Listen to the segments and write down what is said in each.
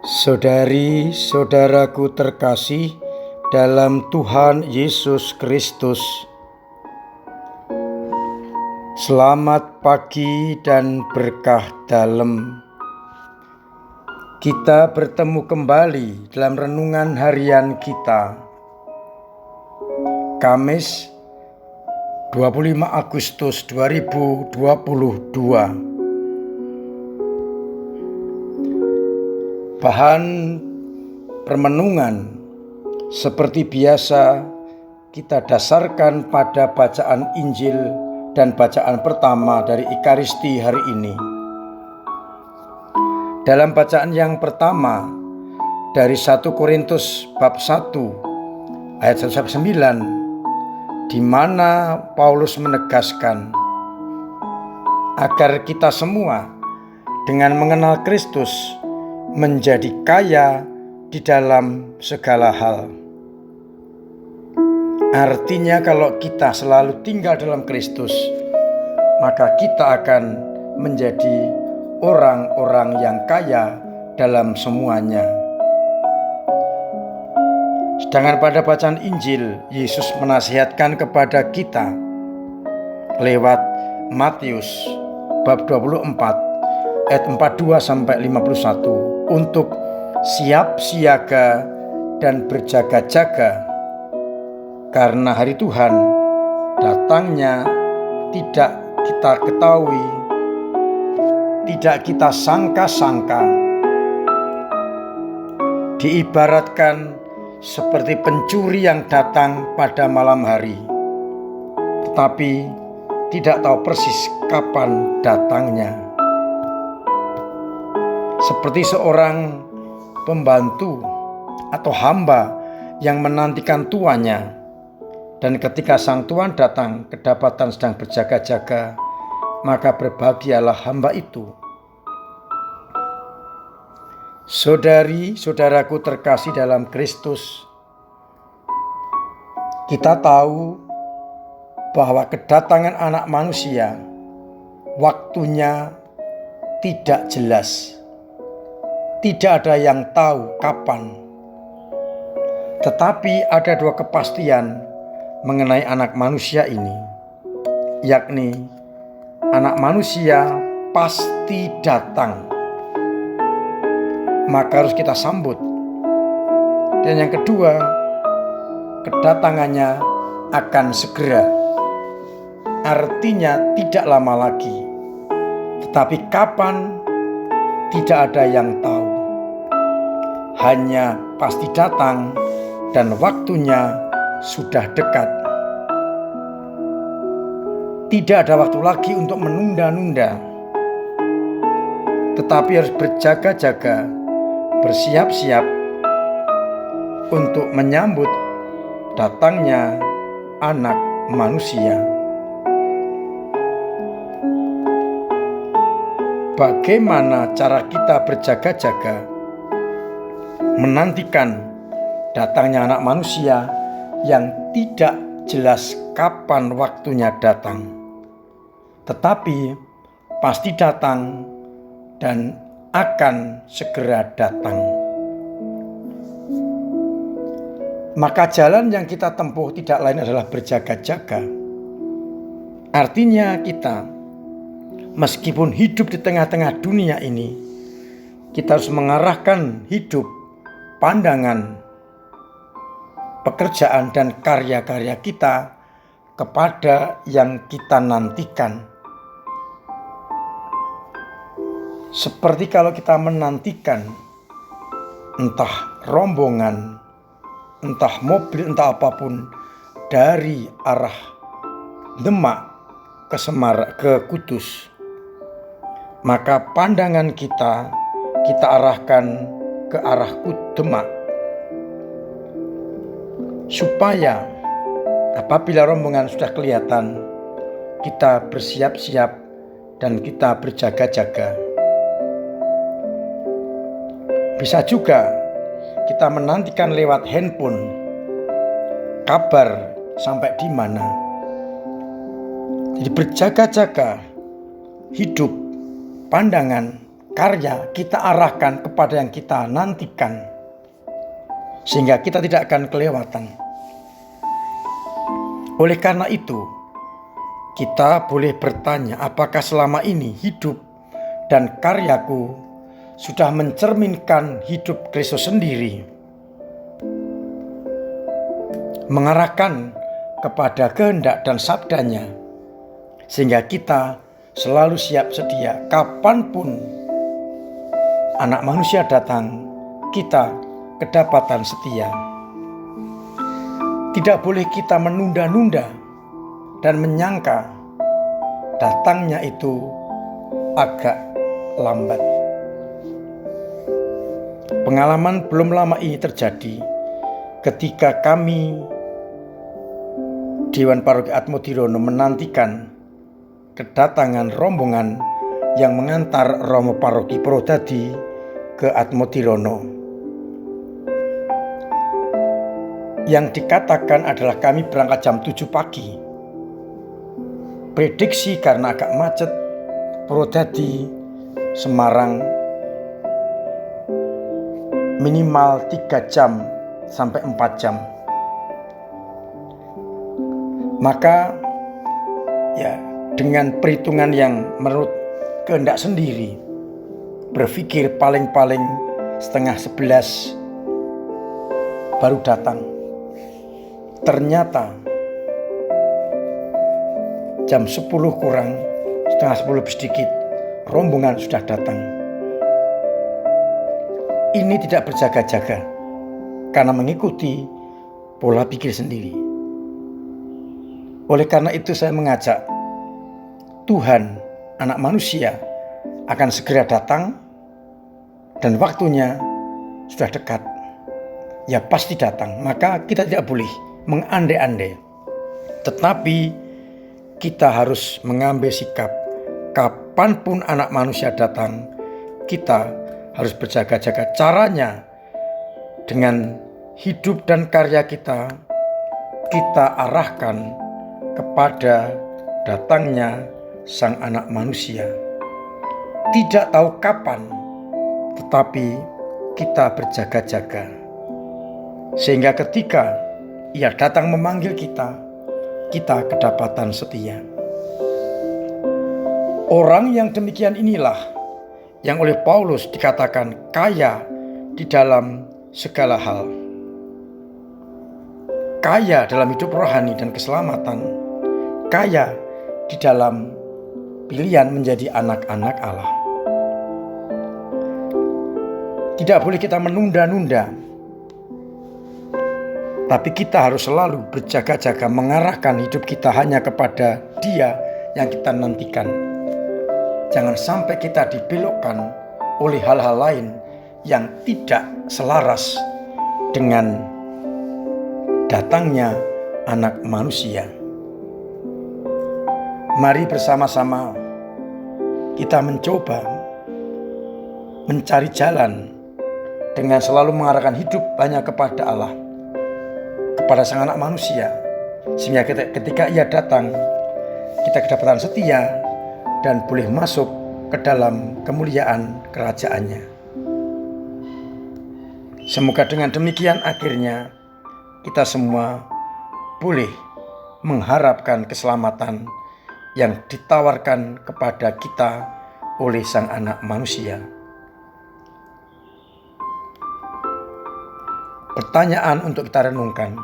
Saudari-saudaraku terkasih dalam Tuhan Yesus Kristus, selamat pagi dan berkah dalam. Kita bertemu kembali dalam renungan harian kita, Kamis 25 Agustus 2022. Bahan permenungan seperti biasa kita dasarkan pada bacaan Injil dan bacaan pertama dari Ekaristi hari ini. Dalam bacaan yang pertama dari 1 Korintus bab 1 ayat 1-9, di mana Paulus menegaskan agar kita semua dengan mengenal Kristus menjadi kaya di dalam segala hal. Artinya kalau kita selalu tinggal dalam Kristus, maka kita akan menjadi orang-orang yang kaya dalam semuanya. Sedangkan pada bacaan Injil, Yesus menasihatkan kepada kita lewat Matius bab 24 ayat 42-51 untuk siap siaga dan berjaga-jaga, karena hari Tuhan datangnya tidak kita ketahui, tidak kita sangka-sangka. Diibaratkan seperti pencuri yang datang pada malam hari, tetapi tidak tahu persis kapan datangnya. Seperti seorang pembantu atau hamba yang menantikan tuannya, dan ketika sang tuan datang kedapatan sedang berjaga-jaga, maka berbahagialah hamba itu. Saudari-saudaraku terkasih dalam Kristus, kita tahu bahwa kedatangan Anak Manusia waktunya tidak jelas. Tidak ada yang tahu kapan. Tetapi ada dua kepastian mengenai Anak Manusia ini, yakni Anak Manusia pasti datang, maka harus kita sambut. Dan yang kedua, kedatangannya akan segera, artinya tidak lama lagi. Tetapi kapan, tidak ada yang tahu. Hanya pasti datang dan waktunya sudah dekat. Tidak ada waktu lagi untuk menunda-nunda, tetapi harus berjaga-jaga, bersiap-siap untuk menyambut datangnya Anak Manusia. Bagaimana cara kita berjaga-jaga menantikan datangnya Anak Manusia yang tidak jelas kapan waktunya datang, tetapi pasti datang dan akan segera datang? Maka jalan yang kita tempuh tidak lain adalah berjaga-jaga. Artinya kita, meskipun hidup di tengah-tengah dunia ini, kita harus mengarahkan hidup, pandangan, pekerjaan dan karya-karya kita kepada yang kita nantikan. Seperti kalau kita menantikan entah rombongan, entah mobil, entah apapun dari arah Demak ke Kudus, maka pandangan kita arahkan ke arah Demak, supaya apabila rombongan sudah kelihatan, kita bersiap-siap dan kita berjaga-jaga. Bisa juga kita menantikan lewat handphone kabar sampai di mana. Jadi berjaga-jaga hidup, pandangan, karya kita arahkan kepada yang kita nantikan, sehingga kita tidak akan kelewatan. Oleh karena itu, kita boleh bertanya, apakah selama ini hidup dan karyaku sudah mencerminkan hidup Kristus sendiri, mengarahkan kepada kehendak dan sabdanya, sehingga kita selalu siap sedia kapanpun Anak Manusia datang, kita kedapatan setia. Tidak boleh kita menunda-nunda dan menyangka datangnya itu agak lambat. Pengalaman belum lama ini terjadi ketika kami Dewan Paroki Atmodirono menantikan kedatangan rombongan yang mengantar Romo Paroki Purwodadi ke Atmodirono. Yang dikatakan adalah kami berangkat jam 7 pagi. Prediksi karena agak macet, Purwodadi Semarang minimal 3 jam sampai 4 jam. Maka ya dengan perhitungan yang menurut kehendak sendiri, berpikir paling-paling 10:30 baru datang. Ternyata jam 10 kurang, 9:30 lebih sedikit, rombongan sudah datang. Ini tidak berjaga-jaga karena mengikuti pola pikir sendiri. Oleh karena itu saya mengajak, Tuhan, Anak Manusia akan segera datang dan waktunya sudah dekat. Ya pasti datang, maka kita tidak boleh mengandai-andai. Tetapi kita harus mengambil sikap, kapanpun Anak Manusia datang, kita harus berjaga-jaga. Caranya dengan hidup dan karya kita arahkan kepada datangnya Sang Anak Manusia. Tidak tahu kapan, tetapi kita berjaga-jaga, sehingga ketika Ia datang memanggil kita kedapatan setia. Orang yang demikian inilah yang oleh Paulus dikatakan kaya di dalam segala hal. Kaya dalam hidup rohani dan keselamatan. Kaya di dalam pilihan menjadi anak-anak Allah. Tidak boleh kita menunda-nunda, tapi kita harus selalu berjaga-jaga mengarahkan hidup kita hanya kepada Dia yang kita nantikan. Jangan sampai kita dibelokkan oleh hal-hal lain yang tidak selaras dengan datangnya Anak Manusia. Mari bersama-sama kita mencoba mencari jalan dengan selalu mengarahkan hidup hanya kepada Allah, kepada Sang Anak Manusia, sehingga ketika Ia datang, kita kedapatan setia dan boleh masuk ke dalam kemuliaan kerajaan-Nya. Semoga dengan demikian akhirnya kita semua boleh mengharapkan keselamatan yang ditawarkan kepada kita oleh Sang Anak Manusia. Pertanyaan untuk kita renungkan,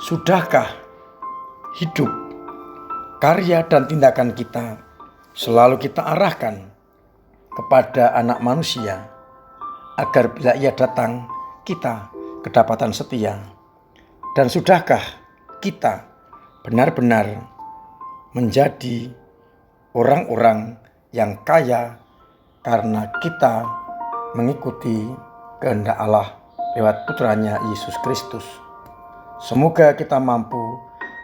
sudahkah hidup, karya dan tindakan kita selalu kita arahkan kepada Anak Manusia, agar bila Ia datang kita kedapatan setia? Dan sudahkah kita benar-benar menjadi orang-orang yang kaya karena kita mengikuti kehendak Allah lewat putranya Yesus Kristus? Semoga kita mampu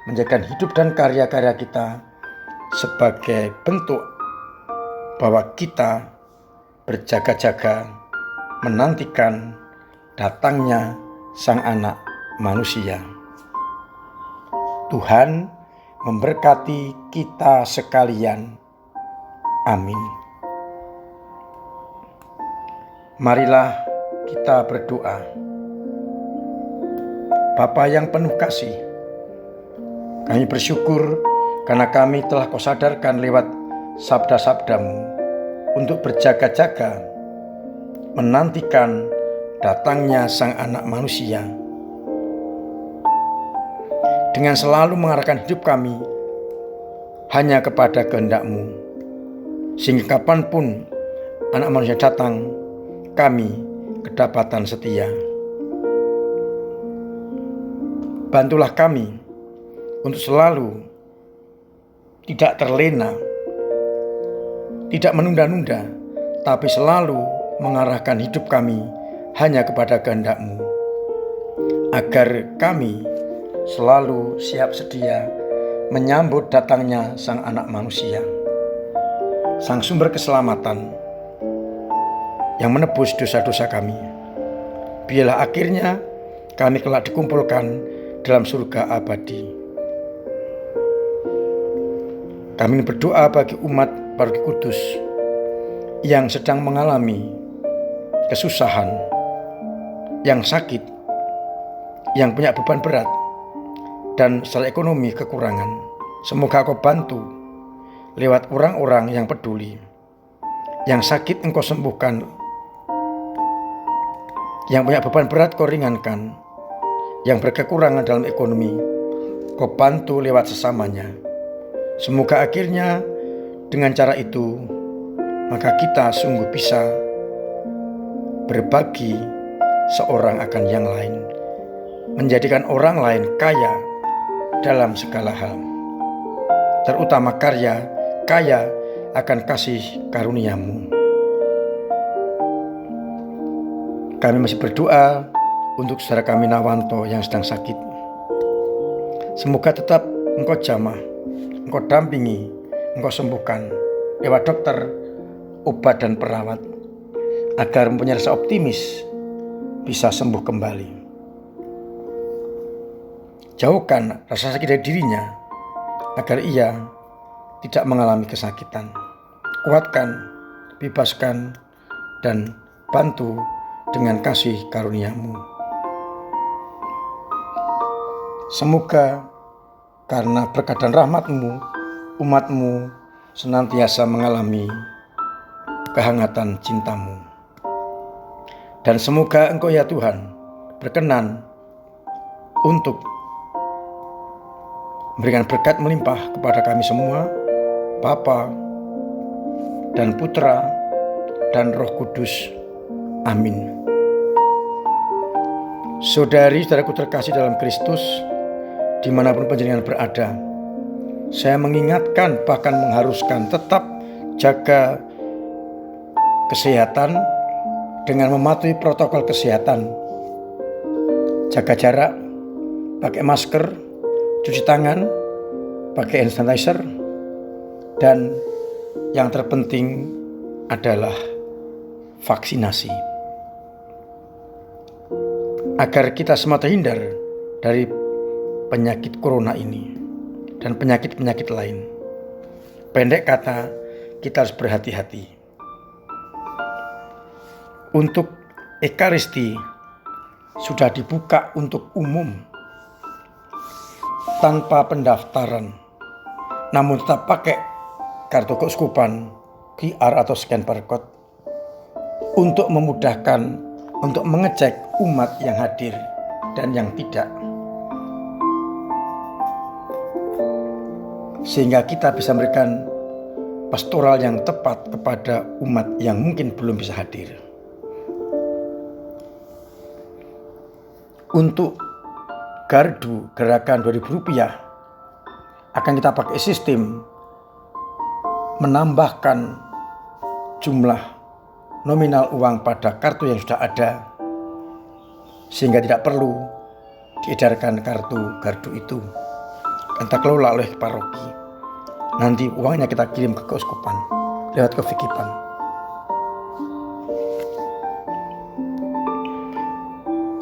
menjadikan hidup dan karya-karya kita sebagai bentuk bahwa kita berjaga-jaga menantikan datangnya Sang Anak Manusia. Tuhan memberkati kita sekalian. Amin. Marilah kita berdoa. Bapa yang penuh kasih, kami bersyukur karena kami telah Kau sadarkan lewat sabda-sabda-Mu untuk berjaga-jaga menantikan datangnya Sang Anak Manusia, dengan selalu mengarahkan hidup kami hanya kepada kehendak-Mu, sehingga kapanpun Anak Manusia datang, kami kedapatan setia. Bantulah kami untuk selalu tidak terlena, tidak menunda-nunda, tapi selalu mengarahkan hidup kami hanya kepada kehendak-Mu, agar kami selalu siap sedia menyambut datangnya Sang Anak Manusia, Sang sumber keselamatan yang menebus dosa-dosa kami. Biarlah akhirnya kami kelak dikumpulkan dalam surga abadi. Kami berdoa bagi umat Paroki Kudus yang sedang mengalami kesusahan, yang sakit, yang punya beban berat, dan secara ekonomi kekurangan. Semoga Kau bantu lewat orang-orang yang peduli. Yang sakit Engkau sembuhkan, yang punya beban berat Kau ringankan, yang berkekurangan dalam ekonomi Kau bantu lewat sesamanya. Semoga akhirnya dengan cara itu maka kita sungguh bisa berbagi seorang akan yang lain, menjadikan orang lain kaya dalam segala hal, terutama kaya akan kasih karunia-Mu. Kami masih berdoa untuk saudara kami Nawanto yang sedang sakit. Semoga tetap Engkau jamah, Engkau dampingi, Engkau sembuhkan lewat dokter, obat dan perawat, agar mempunyai rasa optimis bisa sembuh kembali. Jauhkan rasa sakit dari dirinya agar ia tidak mengalami kesakitan. Kuatkan, bebaskan, dan bantu dengan kasih karunia-Mu. Semoga karena berkat dan rahmat-Mu, umat-Mu senantiasa mengalami kehangatan cinta-Mu. Dan semoga Engkau ya Tuhan berkenan untuk memberikan berkat melimpah kepada kami semua, Bapa dan Putra dan Roh Kudus. Amin. Saudari-saudaraku terkasih dalam Kristus, dimanapun panjenengan berada, saya mengingatkan bahkan mengharuskan tetap jaga kesehatan dengan mematuhi protokol kesehatan. Jaga jarak, pakai masker, cuci tangan, pakai hand sanitizer, dan yang terpenting adalah vaksinasi, agar kita semua terhindar dari penyakit corona ini dan penyakit-penyakit lain. Pendek kata, kita harus berhati-hati. Untuk Ekaristi sudah dibuka untuk umum tanpa pendaftaran, namun tetap pakai kartu keuskupan, QR atau scan barcode untuk memudahkan untuk mengecek umat yang hadir dan yang tidak, sehingga kita bisa memberikan pastoral yang tepat kepada umat yang mungkin belum bisa hadir. Untuk gardu gerakan Rp2.000 akan kita pakai sistem menambahkan jumlah nominal uang pada kartu yang sudah ada, sehingga tidak perlu diedarkan kartu gardu itu. Entah kelola oleh paroki. Nanti uangnya kita kirim ke keuskupan lewat kefikipan.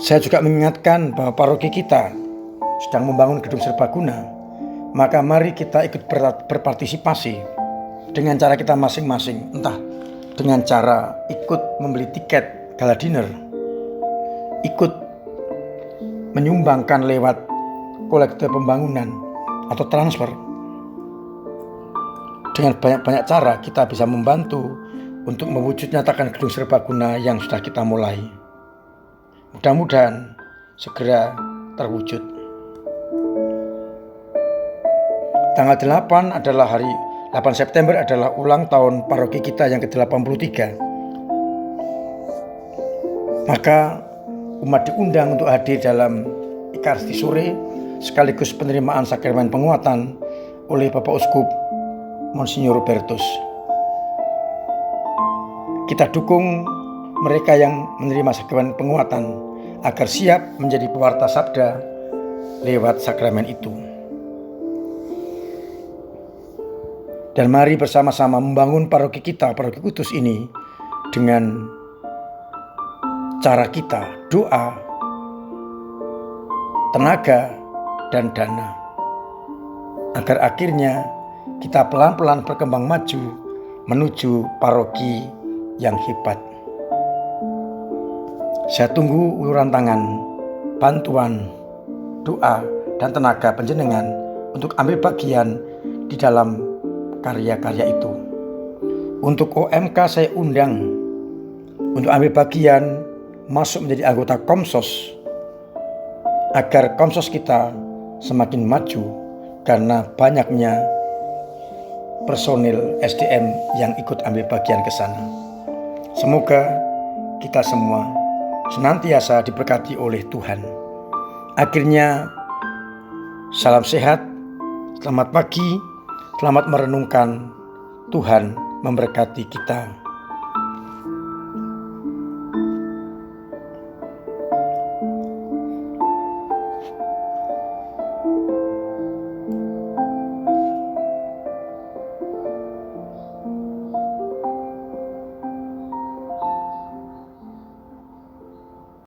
Saya juga mengingatkan bahwa paroki kita sedang membangun gedung serbaguna. Maka mari kita ikut berpartisipasi dengan cara kita masing-masing. Entah dengan cara ikut membeli tiket gala dinner ikut menyumbangkan lewat kolekte pembangunan atau transfer. Dengan banyak-banyak cara kita bisa membantu untuk mewujud nyatakan gedung serbaguna yang sudah kita mulai. Mudah-mudahan segera terwujud. Tanggal 8 September adalah ulang tahun paroki kita yang ke-83. Maka umat diundang untuk hadir dalam Ekaristi sore sekaligus penerimaan sakramen penguatan oleh Bapak Uskup Monsignor Robertus. Kita dukung mereka yang menerima sakramen penguatan agar siap menjadi pewarta sabda lewat sakramen itu. Dan mari bersama-sama membangun paroki kita, paroki Kudus ini dengan cara kita, doa, tenaga, dan dana. Agar akhirnya kita pelan-pelan berkembang maju menuju paroki yang hebat. Saya tunggu uluran tangan, bantuan, doa, dan tenaga panjenengan untuk ambil bagian di dalam karya-karya itu. Untuk OMK saya undang untuk ambil bagian masuk menjadi anggota Komsos agar Komsos kita semakin maju karena banyaknya personil SDM yang ikut ambil bagian ke sana. Semoga kita semua senantiasa diberkati oleh Tuhan. Akhirnya, salam sehat, selamat pagi, selamat merenungkan. Tuhan memberkati kita.